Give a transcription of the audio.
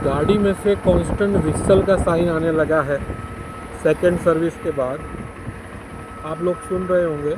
गाड़ी में से कांस्टेंट व्हिसल का साइन आने लगा है सेकंड सर्विस के बाद। आप लोग सुन रहे होंगे